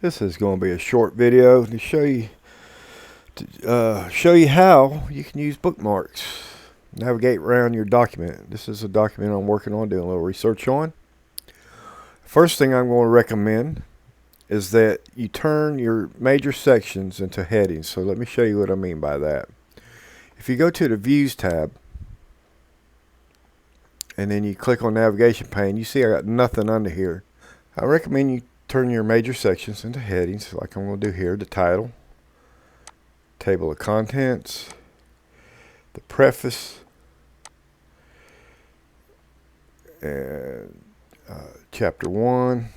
This is going to be a short video to show you how you can use bookmarks. Navigate around your document. This is a document I'm working on, doing a little research on. First thing I'm going to recommend is that you turn your major sections into headings. So let me show you what I mean by that. If you go to the Views tab and then you click on Navigation pane, you see I got nothing under here. I recommend you turn your major sections into headings, like I'm going to do here. The title, table of contents, the preface, and chapter 1,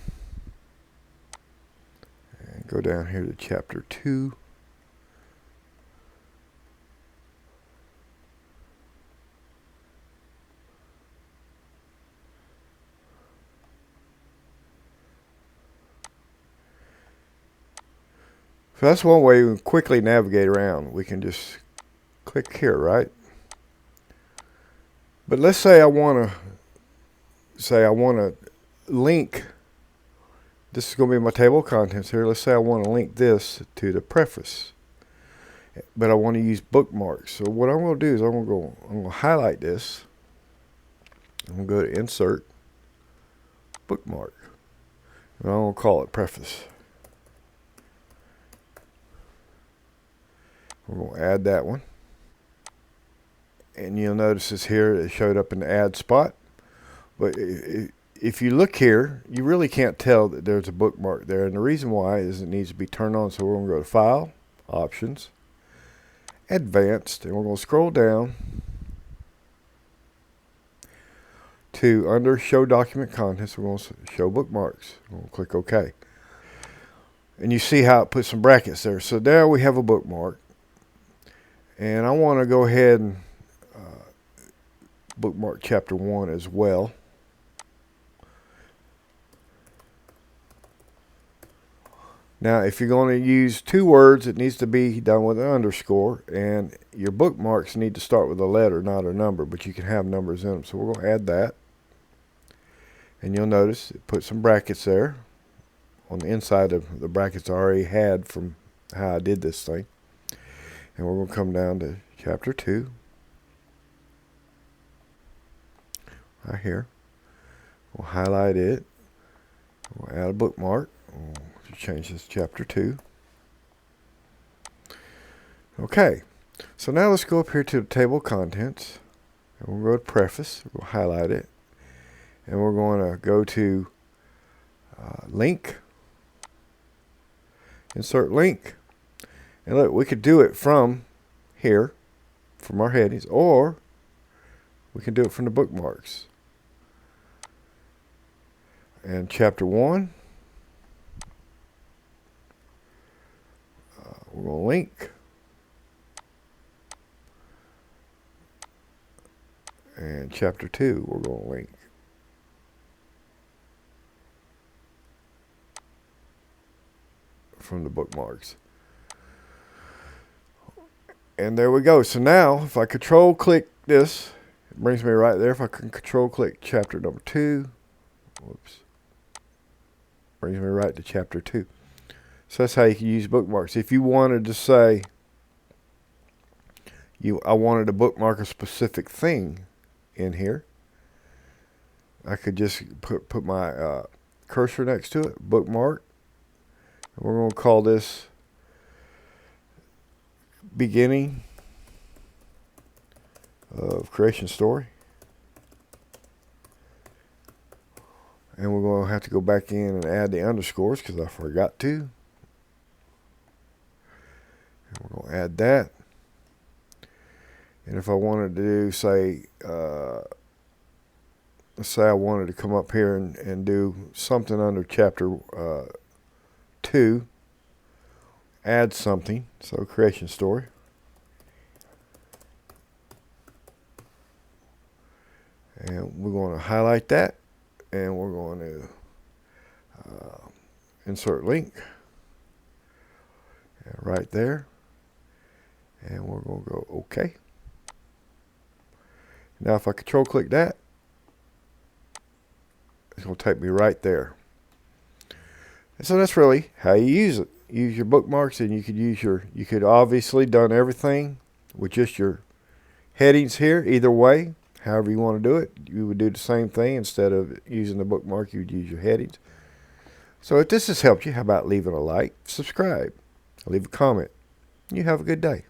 and go down here to chapter 2. So that's one way we can quickly navigate around. We can just click here, right? But let's say I want to link. This is going to be my table of contents here. Let's say I want to link this to the preface, but I want to use bookmarks. So what I'm going to do is I'm going to highlight this. I'm going to go to Insert, Bookmark, and I'm going to call it Preface. We're going to add that one. And you'll notice this here, it showed up in the add spot. But if you look here, you really can't tell that there's a bookmark there. And the reason why is it needs to be turned on. So we're going to go to File, Options, Advanced, and we're going to scroll down to under Show Document Contents. We're going to show bookmarks. We're going to click OK. And you see how it puts some brackets there. So there we have a bookmark. And I want to go ahead and bookmark chapter 1 as well. Now, if you're going to use two words, it needs to be done with an underscore, and your bookmarks need to start with a letter, not a number, but you can have numbers in them. So we're going to add that. And you'll notice it put some brackets there on the inside of the brackets I already had from how I did this thing. And we're going to come down to chapter 2. Right here. We'll highlight it. We'll add a bookmark. We'll change this to chapter 2. Okay. So now let's go up here to the table of contents. And we'll go to Preface. We'll highlight it. And we're going to go to Link. Insert Link. And look, we could do it from here, from our headings, or we can do it from the bookmarks. And chapter 1, we're going to link. And chapter 2, we're going to link. From the bookmarks. And there we go. So now, if I control click this, it brings me right there. If I can control click chapter number 2, whoops, brings me right to chapter 2. So that's how you can use bookmarks. If you wanted to say, I wanted to bookmark a specific thing in here, I could just put my cursor next to it, bookmark. And we're going to call this beginning of creation story. And we're going to have to go back in and add the underscores because I forgot to. And we're going to add that. And if I wanted to do, say, let's say I wanted to come up here and do something under chapter 2, add something, so creation story. And we're going to highlight that, and we're going to insert link right there, and we're going to go OK. Now if I control click that, it's going to take me right there. And so that's really how you use it. Use your bookmarks, and you could obviously done everything with just your headings here. Either way, however you want to do it, you would do the same thing. Instead of using the bookmark, you would use your headings. So if this has helped you, how about leaving a like, subscribe, leave a comment. You have a good day.